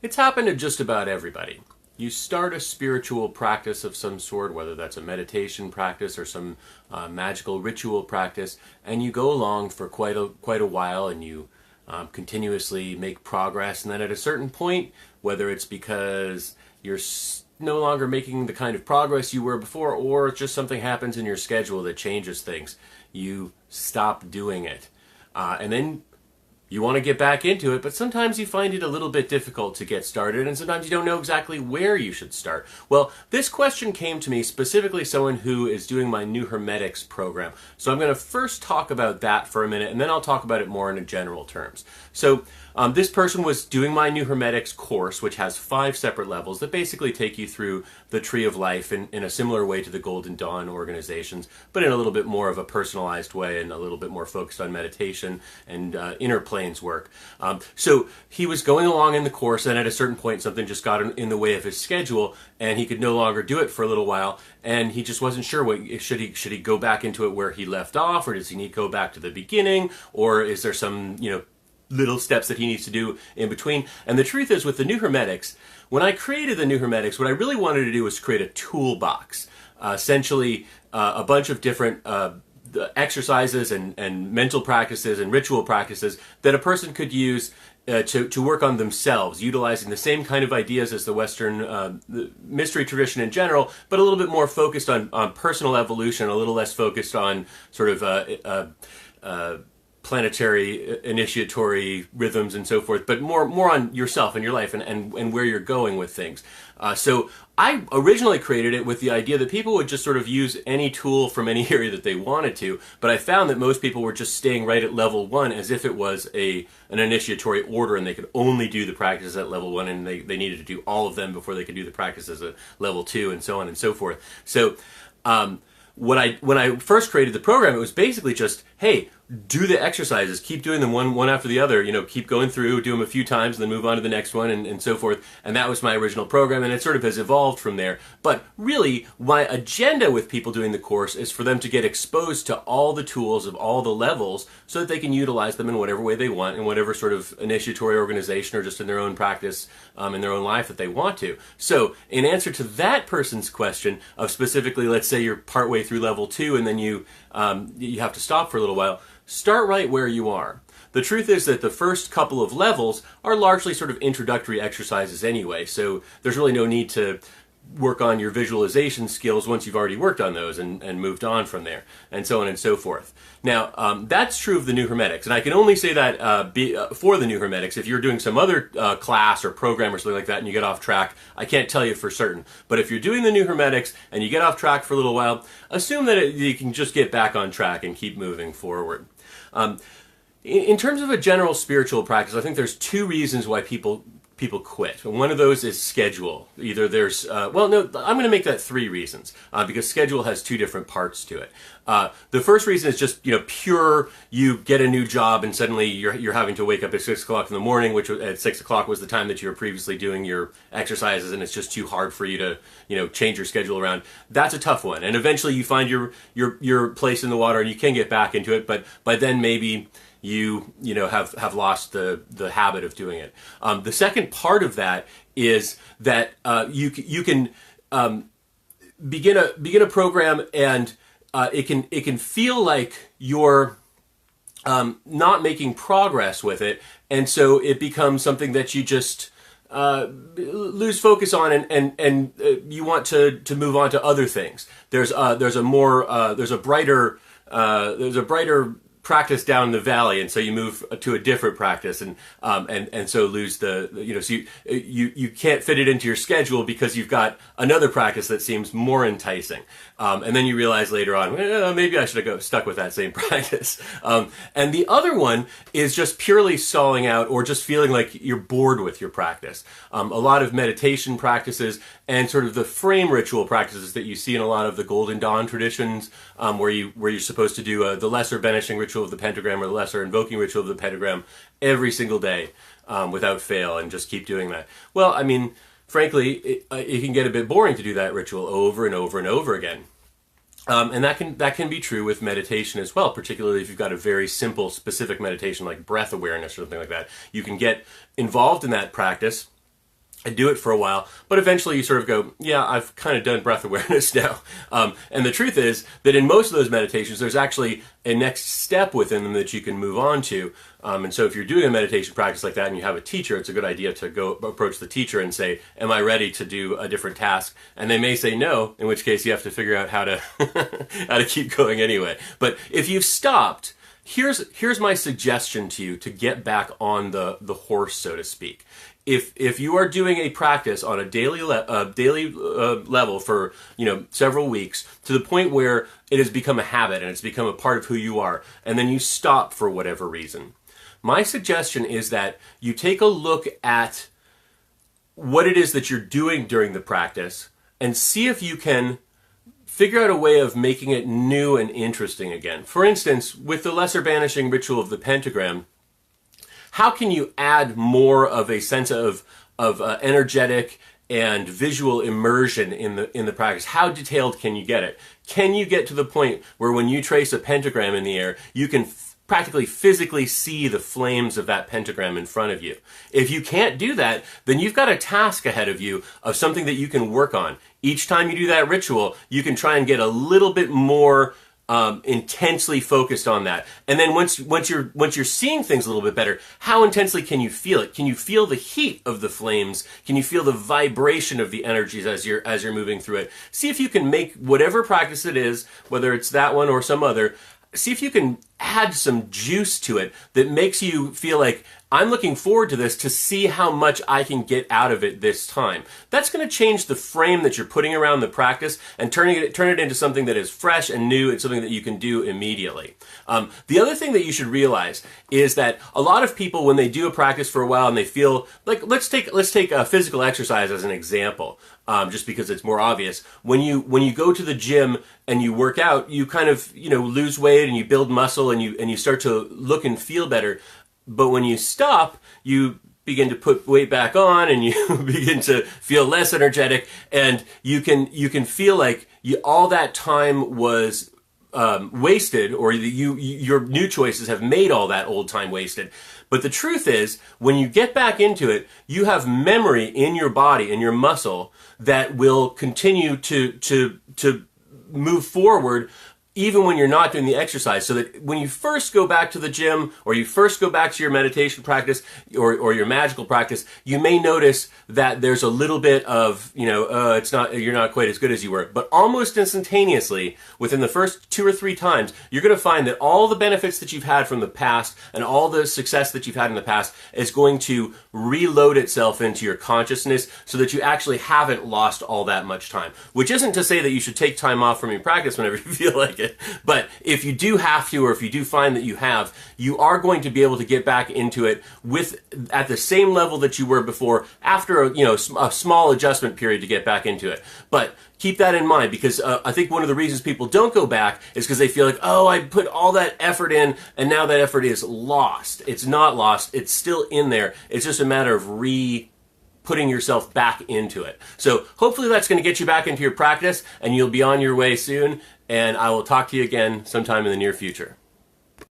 It's happened to just about everybody. You start a spiritual practice of some sort, whether that's a meditation practice or some magical ritual practice, and you go along for quite a while, and you continuously make progress. And then at a certain point, whether it's because you're no longer making the kind of progress you were before, or just something happens in your schedule that changes things, you stop doing it. And then you want to get back into it, but sometimes you find it a little bit difficult to get started, and sometimes you don't know exactly where you should start. Well, this question came to me specifically someone who is doing my new Hermetics program. So I'm going to first talk about that for a minute, and then I'll talk about it more in general terms. So this person was doing my new Hermetics course, which has 5 separate levels that basically take you through the Tree of Life in a similar way to the Golden Dawn organizations, but in a little bit more of a personalized way and a little bit more focused on meditation and inner planes work. So he was going along in the course, and at a certain point something just got in the way of his schedule, and he could no longer do it for a little while, and he just wasn't sure should he go back into it where he left off, or does he need to go back to the beginning, or is there some little steps that he needs to do in between. And the truth is, with the new Hermetics, when I created the new Hermetics, what I really wanted to do was create a toolbox, essentially a bunch of different exercises and mental practices and ritual practices that a person could use to work on themselves, utilizing the same kind of ideas as the Western the mystery tradition in general, but a little bit more focused on personal evolution, a little less focused on sort of planetary initiatory rhythms and so forth, but more on yourself and your life and where you're going with things. So I originally created it with the idea that people would just sort of use any tool from any area that they wanted to, but I found that most people were just staying right at level 1 as if it was an initiatory order, and they could only do the practices at level 1, and they needed to do all of them before they could do the practices at level 2, and so on and so forth. So when I first created the program, it was basically just, hey, do the exercises, keep doing them one after the other, keep going through, do them a few times, and then move on to the next one, and so forth. And that was my original program, and it sort of has evolved from there. But really, my agenda with people doing the course is for them to get exposed to all the tools of all the levels so that they can utilize them in whatever way they want, in whatever sort of initiatory organization or just in their own practice, in their own life that they want to. So in answer to that person's question of specifically, let's say you're partway through level 2 and then you have to stop for a little while, start right where you are. The truth is that the first couple of levels are largely sort of introductory exercises anyway, so there's really no need to work on your visualization skills once you've already worked on those and moved on from there, and so on and so forth. Now, that's true of the new Hermetics, and I can only say that for the new Hermetics. If you're doing some other class or program or something like that and you get off track, I can't tell you for certain. But if you're doing the new Hermetics and you get off track for a little while, assume that you can just get back on track and keep moving forward. In terms of a general spiritual practice, I think there's 2 reasons why people quit. One of those is schedule. Either there's, I'm going to make that 3 reasons, because schedule has 2 different parts to it. The first reason is just, pure, you get a new job and suddenly you're having to wake up at 6 o'clock in the morning, which at 6 o'clock was the time that you were previously doing your exercises, and it's just too hard for you to, change your schedule around. That's a tough one. And eventually you find your place in the water and you can get back into it, but by then maybe you have lost the habit of doing it. The second part of that is that you can begin a program, and it can feel like you're not making progress with it, and so it becomes something that you just lose focus on, and you want to move on to other things. There's a brighter practice down the valley, and so you move to a different practice, and so lose so you can't fit it into your schedule because you've got another practice that seems more enticing, and then you realize later on, maybe I should have stuck with that same practice. And the other one is just purely stalling out, or just feeling like you're bored with your practice. A lot of meditation practices and sort of the frame ritual practices that you see in a lot of the Golden Dawn traditions, where you're supposed to do the lesser banishing ritual of the pentagram or the lesser invoking ritual of the pentagram every single day without fail, and just keep doing that. Well, I mean, frankly, it can get a bit boring to do that ritual over and over and over again. And that can be true with meditation as well, particularly if you've got a very simple, specific meditation like breath awareness or something like that. You can get involved in that practice, and do it for a while, but eventually you sort of go, yeah, I've kind of done breath awareness now. And the truth is that in most of those meditations, there's actually a next step within them that you can move on to. And so if you're doing a meditation practice like that and you have a teacher, it's a good idea to go approach the teacher and say, am I ready to do a different task? And they may say no, in which case you have to figure out how to how to keep going anyway. But if you've stopped, here's my suggestion to you to get back on the horse, so to speak. If you are doing a practice on a daily level for several weeks to the point where it has become a habit and it's become a part of who you are, and then you stop for whatever reason, my suggestion is that you take a look at what it is that you're doing during the practice and see if you can figure out a way of making it new and interesting again. For instance, with the lesser banishing ritual of the pentagram, how can you add more of a sense of energetic and visual immersion in the practice? How detailed can you get it? Can you get to the point where when you trace a pentagram in the air, you can practically physically see the flames of that pentagram in front of you? If you can't do that, then you've got a task ahead of you of something that you can work on. Each time you do that ritual, you can try and get a little bit more intensely focused on that. And then once you're seeing things a little bit better, how intensely can you feel it? Can you feel the heat of the flames? Can you feel the vibration of the energies as you're moving through it? See if you can make whatever practice it is, whether it's that one or some other, see if you can add some juice to it that makes you feel like, I'm looking forward to this to see how much I can get out of it this time. That's going to change the frame that you're putting around the practice and turn it into something that is fresh and new and something that you can do immediately. The other thing that you should realize is that a lot of people, when they do a practice for a while and they feel like, let's take a physical exercise as an example, just because it's more obvious. When you go to the gym and you work out, you kind of lose weight and you build muscle and you start to look and feel better. But when you stop, you begin to put weight back on and you begin to feel less energetic, and you can feel like all that time was wasted, or your new choices have made all that old time wasted. But the truth is, when you get back into it, you have memory in your body, in your muscle, that will continue to move forward even when you're not doing the exercise, so that when you first go back to the gym or you first go back to your meditation practice or your magical practice, you may notice that there's a little bit of, you're not quite as good as you were. But almost instantaneously, within the first 2 or 3 times, you're going to find that all the benefits that you've had from the past and all the success that you've had in the past is going to reload itself into your consciousness so that you actually haven't lost all that much time. Which isn't to say that you should take time off from your practice whenever you feel like it. But if you do have to, or if you do find that you are going to be able to get back into it at the same level that you were before, after a small adjustment period to get back into it. But keep that in mind, because I think one of the reasons people don't go back is because they feel like, oh, I put all that effort in and now that effort is lost. It's not lost. It's still in there. It's just a matter of putting yourself back into it. So hopefully that's going to get you back into your practice and you'll be on your way soon. And I will talk to you again sometime in the near future.